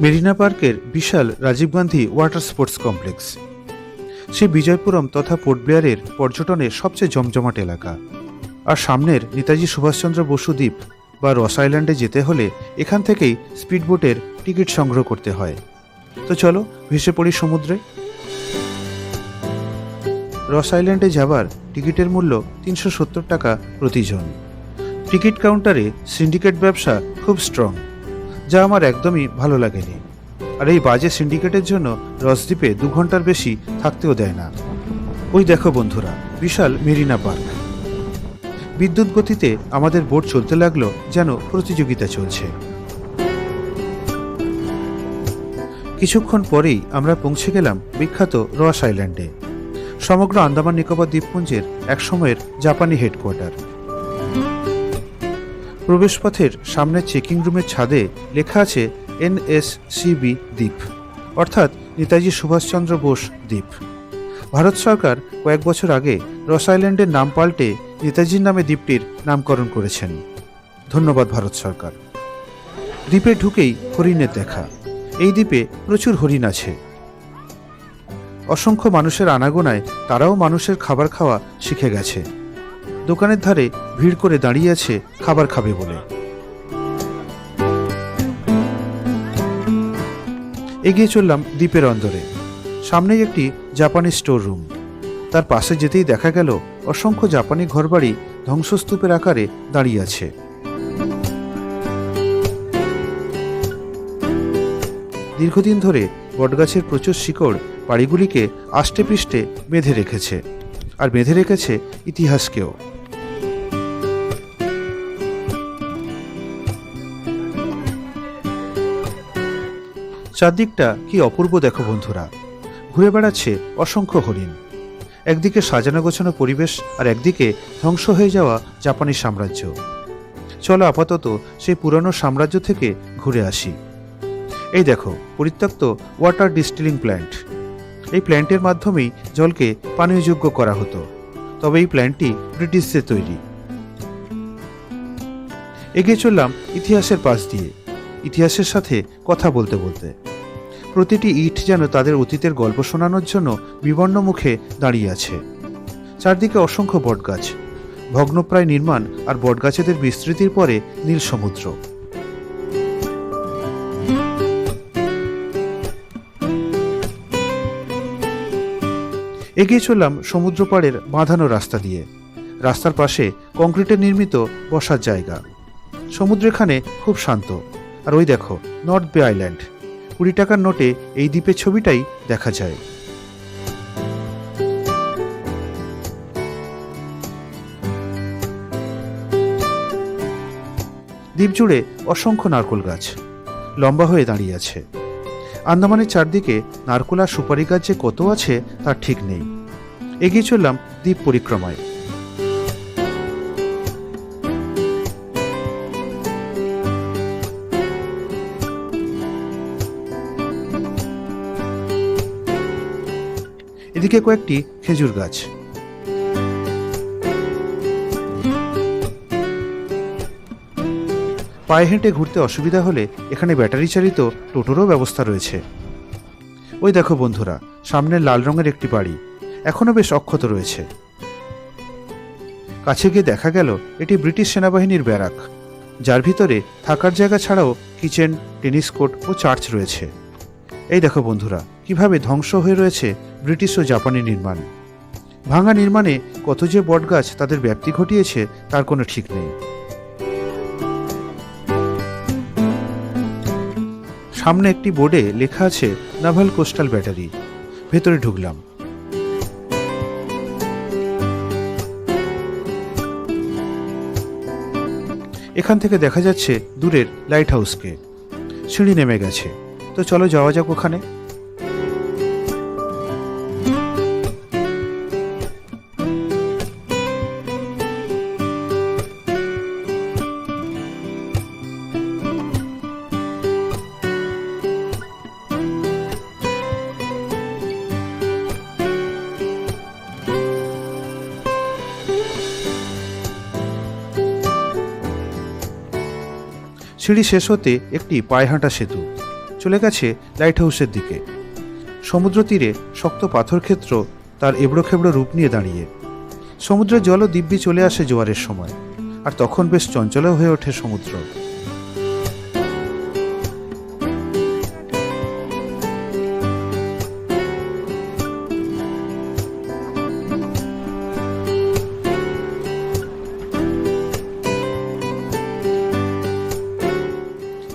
মেরিনা পার্কের বিশাল Rajiv Gandhi water sports complex. সে বিজয়পুরম তথা পোর্ট ব্লেয়ারের পর্যটনের সবচেয়ে জমজমাট এলাকা। আর সামনের নেতাজি সুভাষচন্দ্র বসু দ্বীপ বা রস আইল্যান্ডে যেতে হলে এখান থেকেই স্পিডবোটের টিকিট সংগ্রহ করতে হয়। তো চলো ভেসে পড়ি সমুদ্রে। রস আইল্যান্ডে যাবার টিকিটের মূল্য ৩৭০ টাকা প্রতিজন। টিকিট কাউন্টারে সিন্ডিকেট ব্যবসা খুব স্ট্রং, যা আমার একদমই ভালো লাগেনি। আর এই বাজে সিন্ডিকেটের জন্য রসদ্বীপে ২ ঘন্টার বেশি থাকতেও দেয় না। ওই দেখো বন্ধুরা, বিশাল মেরিনা পার্ক। বিদ্যুৎ গতিতে আমাদের বোট চলতে লাগলো, যেন প্রতিযোগিতা চলছে। কিছুক্ষণ পরেই আমরা পৌঁছে গেলাম বিখ্যাত রস আইল্যান্ডে, সমগ্র আন্দামান নিকোবর দ্বীপপুঞ্জের একসময়ের জাপানি হেডকোয়ার্টার। প্রবেশপথের সামনের চেকিং রুমের ছাদে লেখা আছে NSCB দ্বীপ, অর্থাৎ নেতাজি সুভাষচন্দ্র বোস দ্বীপ। ভারত সরকার কয়েক বছর আগে রস আইল্যান্ডের নাম পাল্টে নেতাজির নামে দ্বীপটির নামকরণ করেছেন। ধন্যবাদ ভারত সরকার। দ্বীপে ঢুকেই হরিণের দেখা। এই দ্বীপে প্রচুর হরিণ আছে। অসংখ্য মানুষের আনাগোনায় তারাও মানুষের খাবার খাওয়া শিখে গেছে। দোকানের ধারে ভিড় করে দাঁড়িয়ে আছে খাবার খাবে বলে। এগিয়ে চললাম দ্বীপের অন্দরে। সামনেই একটি জাপানি স্টোর রুম। তার পাশে যেতেই দেখা গেল অসংখ্য জাপানি ঘরবাড়ি ধ্বংসস্তূপের আকারে দাঁড়িয়ে আছে। দীর্ঘদিন ধরে বটগাছের প্রচুর শিকড় বাড়িগুলিকে আষ্টে পৃষ্ঠে বেঁধে রেখেছে, আর বেঁধে রেখেছে ইতিহাসকেও। চারদিকটা কি অপূর্ব দেখো বন্ধুরা। ঘুরে বেড়াচ্ছে অসংখ্য হরিণ। একদিকে সাজানো গোছানো পরিবেশ, আর একদিকে ধ্বংস হয়ে যাওয়া জাপানি সাম্রাজ্য। চলো আপাতত সেই পুরনো সাম্রাজ্য থেকে ঘুরে আসি। এই দেখো পরিত্যক্ত ওয়াটার ডিস্টিলিং প্ল্যান্ট। এই প্ল্যান্টের মাধ্যমেই জলকে পানীয়যোগ্য করা হতো, তবে এই প্ল্যান্টটি ব্রিটিশদের তৈরি। এগিয়ে চললাম ইতিহাসের পাশ দিয়ে, ইতিহাসের সাথে কথা বলতে বলতে। প্রতিটি ইট যেন তাদের অতীতের গল্প শোনানোর জন্য বিবর্ণ মুখে দাঁড়িয়ে আছে। চারদিকে অসংখ্য বটগাছ, ভগ্নপ্রায় নির্মাণ, আর বটগাছেদের বিস্তৃতির পরে নীল সমুদ্র। এগিয়ে চললাম সমুদ্র পাড়ের বাঁধানো রাস্তা দিয়ে। রাস্তার পাশে কংক্রিটের নির্মিত বসার জায়গা। সমুদ্রখানে খুব শান্ত। আর ওই দেখো নর্থ বে আইল্যান্ড। 20 টাকার নোটে এই দ্বীপের ছবিটাই দেখা যায়। দ্বীপ জুড়ে অসংখ্য নারকেল গাছ লম্বা হয়ে দাঁড়িয়ে আছে। আন্দামানের চারদিকে নারকেল আর সুপারি গাছ যে কত আছে তার ঠিক নেই। এগিয়ে চললাম দ্বীপ পরিক্রমায়। এদিকে কয়েকটি খেজুর গাছ। পায়ে হেঁটে ঘুরতে অসুবিধা হলে এখানে ব্যাটারি চালিত টোটোরও ব্যবস্থা রয়েছে। ওই দেখো বন্ধুরা, সামনের লাল রঙের একটি বাড়ি এখনো বেশ অক্ষত রয়েছে। কাছে গিয়ে দেখা গেল এটি ব্রিটিশ সেনাবাহিনীর ব্যারাক, যার ভিতরে থাকার জায়গা ছাড়াও কিচেন, টেনিস কোর্ট ও চার্চ রয়েছে। এই দেখো বন্ধুরা, কিভাবে ধ্বংস হয়ে রয়েছে ব্রিটিশ ও জাপানি নির্মাণ। ভাঙা নির্মাণে কত যে বটগাছ তাদের ব্যাপ্তি ঘটিয়েছে তার কোনো ঠিক নেই। সামনে একটি বোর্ডে লেখা আছে নাভাল কোস্টাল ব্যাটারি। ভেতরে ঢুকলাম। এখান থেকে দেখা যাচ্ছে দূরের লাইট হাউসকে। সিঁড়ি নেমে গেছে, তো চলো যাওয়া যাক ওখানে। সিঁড়ি শেষ হতে একটি পায়ে হাঁটা সেতু। চলে গেছে লাইট হাউসের দিকে। সমুদ্র তীরে শক্ত পাথর ক্ষেত্র তার এবড়োখেবড়ো রূপ নিয়ে দাঁড়িয়ে। সমুদ্রের জলও দিব্যি চলে আসে জোয়ারের সময়, আর তখন বেশ চঞ্চলও হয়ে ওঠে সমুদ্র।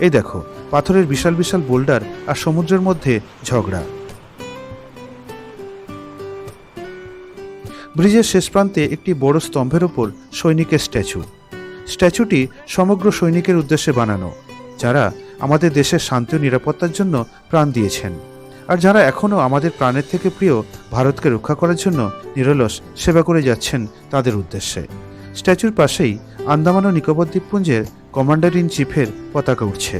এই দেখো, পাথরের বিশাল বিশাল বোল্ডার আর সমুদ্রের মধ্যে ঝগড়া। ব্রিজের শেষ প্রান্তে একটি বড় স্তম্ভের ওপর সৈনিকের স্ট্যাচুটি সমগ্র সৈনিকের উদ্দেশ্যে বানানো, যারা আমাদের দেশের শান্তি ও নিরাপত্তার জন্য প্রাণ দিয়েছেন, আর যারা এখনও আমাদের প্রাণের থেকে প্রিয় ভারতকে রক্ষা করার জন্য নিরলস সেবা করে যাচ্ছেন তাদের উদ্দেশ্যে। স্ট্যাচুর পাশেই আন্দামান ও নিকোবর দ্বীপপুঞ্জের কমান্ডার ইন চিফের পতাকা উঠছে।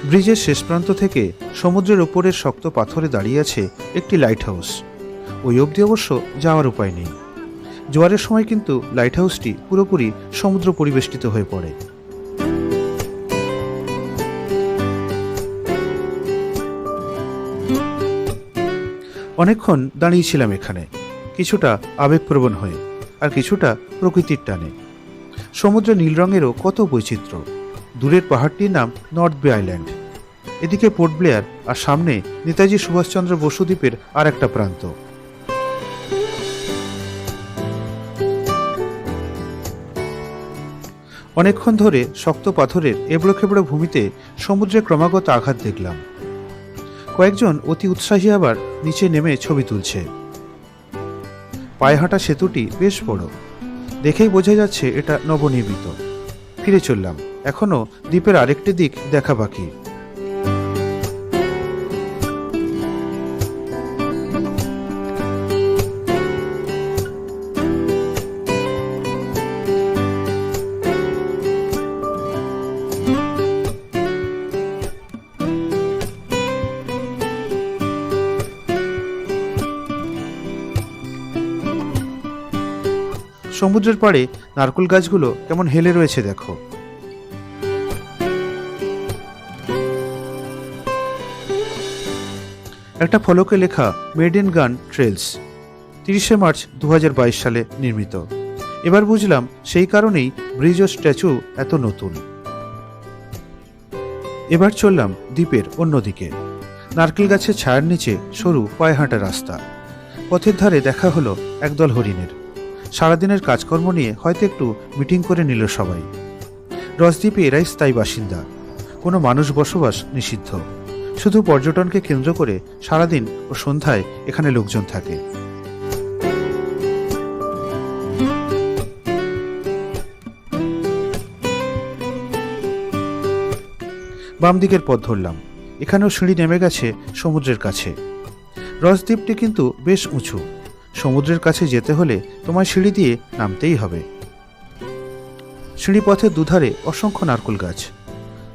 ব্রিজের শেষ প্রান্ত থেকে সমুদ্রের ওপরের শক্ত পাথরে দাঁড়িয়ে আছে একটি লাইট হাউস। ওই অবধি অবশ্য যাওয়ার উপায় নেই। জোয়ারের সময় কিন্তু লাইট হাউসটি পুরোপুরি সমুদ্র পরিবেষ্টিত হয়ে পড়ে। অনেকক্ষণ দাঁড়িয়েছিলাম এখানে, কিছুটা আবেগপ্রবণ হয়ে আর কিছুটা প্রকৃতির টানে। সমুদ্রের নীল রঙেরও কত বৈচিত্র্য। দূরের পাহাড়টির নাম নর্থ বে আইল্যান্ড, এদিকে পোর্ট ব্লেয়ার, আর সামনে নেতাজি সুভাষচন্দ্র বসু দ্বীপের আর একটা প্রান্ত। অনেকক্ষণ ধরে শক্ত পাথরের এবড়োখেবড়ো ভূমিতে সমুদ্রে ক্রমাগত আঘাত দেখলাম। কয়েকজন অতি উৎসাহী আবার নিচে নেমে ছবি তুলছে। পায়ে হাঁটা সেতুটি বেশ বড়, দেখেই বোঝা যাচ্ছে এটা নবনির্মিত। ফিরে চললাম, এখনো দ্বীপের আরেকটি দিক দেখা বাকি। সমুদ্রের পাড়ে নারকেল গাছগুলো কেমন হেলে রয়েছে দেখো। একটা ফলকে লেখা মেড ইন গান ট্রেলস, 30শে মার্চ 2022 সালে নির্মিত। এবার বুঝলাম সেই কারণেই ব্রিজ ও স্ট্যাচু এত নতুন। এবার চললাম দ্বীপের অন্যদিকে। নারকেল গাছের ছায়ার নিচে সরু পায়ে হাঁটা রাস্তা। পথের ধারে দেখা হলো একদল হরিণের। সারাদিনের কাজকর্ম নিয়ে হয়তো একটু মিটিং করে নিল সবাই। রসদ্বীপে এরাই স্থায়ী বাসিন্দা, কোনো মানুষ বসবাস নিষিদ্ধ। শুধু পর্যটনকে কেন্দ্র করে সারাদিন ও সন্ধ্যায় এখানে লোকজন থাকে। বাম দিকের পথ ধরলাম, এখানেও সিঁড়ি নেমে গেছে সমুদ্রের কাছে। রসদ্বীপটি কিন্তু বেশ উঁচু, সমুদ্রের কাছে যেতে হলে তোমায় সিঁড়ি দিয়ে নামতেই হবে। সিঁড়িপথের দুধারে অসংখ্য নারকেল গাছ,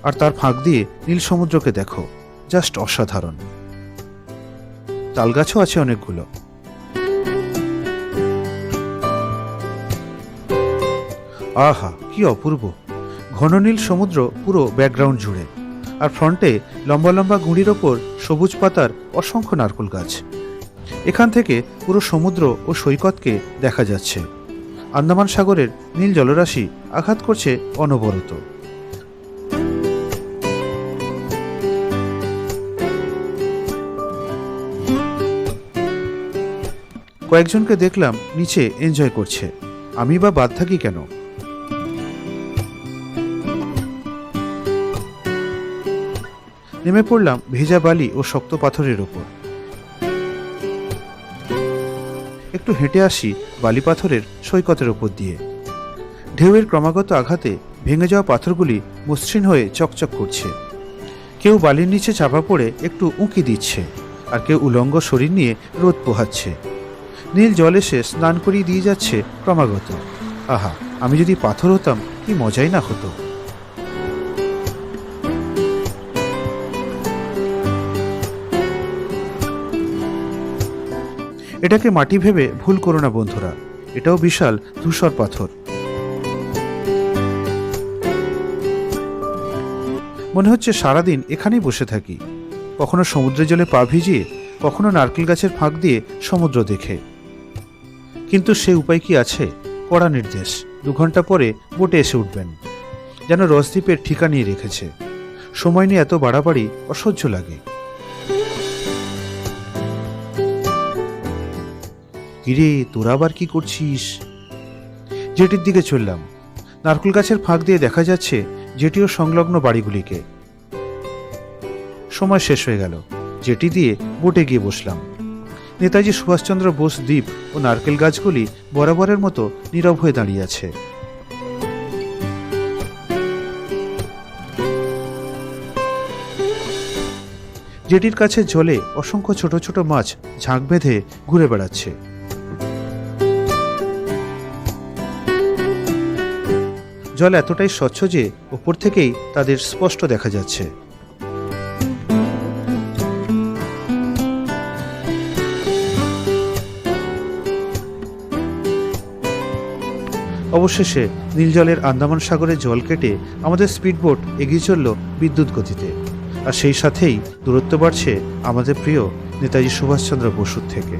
আর তার ফাঁক দিয়ে নীল সমুদ্রকে দেখো, জাস্ট অসাধারণ। তালগাছও আছে অনেকগুলো। আহা, কি অপূর্ব! ঘন নীল সমুদ্র পুরো ব্যাকগ্রাউন্ড জুড়ে, আর ফ্রন্টে লম্বা লম্বা গুঁড়ির ওপর সবুজ পাতার অসংখ্য নারকেল গাছ। এখান থেকে পুরো সমুদ্র ও সৈকতকে দেখা যাচ্ছে। আন্দামান সাগরের নীল জলরাশি আঘাত করছে অনবরত। কয়েকজনকে দেখলাম নিচে এনজয় করছে, আমি বা বাদ থাকি কেন? নেমে পড়লাম ভেজা বালি ও শক্ত পাথরের ওপর। একটু হেঁটে আসি বালি পাথরের সৈকতের ওপর দিয়ে। ঢেউয়ের ক্রমাগত আঘাতে ভেঙে যাওয়া পাথরগুলি মসৃণ হয়ে চকচক করছে। কেউ বালির নিচে চাপা পড়ে একটু উঁকি দিচ্ছে, আর কেউ উলঙ্গ শরীর নিয়ে রোদ পোহাচ্ছে। নীল জল এসে স্নান করিয়ে দিয়ে যাচ্ছে ক্রমাগত। আহা, আমি যদি পাথর হতাম কি মজাই না হতো। এটাকে মাটি ভেবে ভুল করো না বন্ধুরা, এটাও বিশাল ধূসর পাথর। মনে হচ্ছে সারাদিন এখানেই বসে থাকি, কখনো সমুদ্রের জলে পা ভিজিয়ে, কখনো নারকেল গাছের ফাঁক দিয়ে সমুদ্র দেখে। কিন্তু সে উপায় কি আছে? কড়া নির্দেশ, 2 ঘন্টা পরে বোটে এসে উঠবেন। যেন রসদ্বীপের ঠিকা নিয়ে রেখেছে। সময় নিয়ে এত বাড়াবাড়ি অসহ্য লাগে। কিরে, তোরা আবার কি করছিস? জেটির দিকে চললাম। নারকেল গাছের ফাঁক দিয়ে দেখা যাচ্ছে জেটি ও সংলগ্ন বাড়িগুলিকে। সময় শেষ হয়ে গেল। জেটি দিয়ে বোটে গিয়ে বসলাম। নেতাজি সুভাষচন্দ্র বোস দ্বীপ ও নারকেল গাছগুলি বরাবরের মতো নীরব হয়ে দাঁড়িয়ে আছে। জেটির কাছে জলে অসংখ্য ছোট ছোট মাছ ঝাঁক বেঁধে ঘুরে বেড়াচ্ছে। জল এতটাই স্বচ্ছ যে ওপর থেকেই তাদের স্পষ্ট দেখা যাচ্ছে। অবশেষে নীল জলের আন্দামান সাগরের জল কেটে আমাদের স্পিডবোট এগিয়ে চলল বিদ্যুৎ গতিতে। আর সেই সাথেই দূরত্ব বাড়ছে আমাদের প্রিয় নেতাজি সুভাষচন্দ্র বসুর থেকে।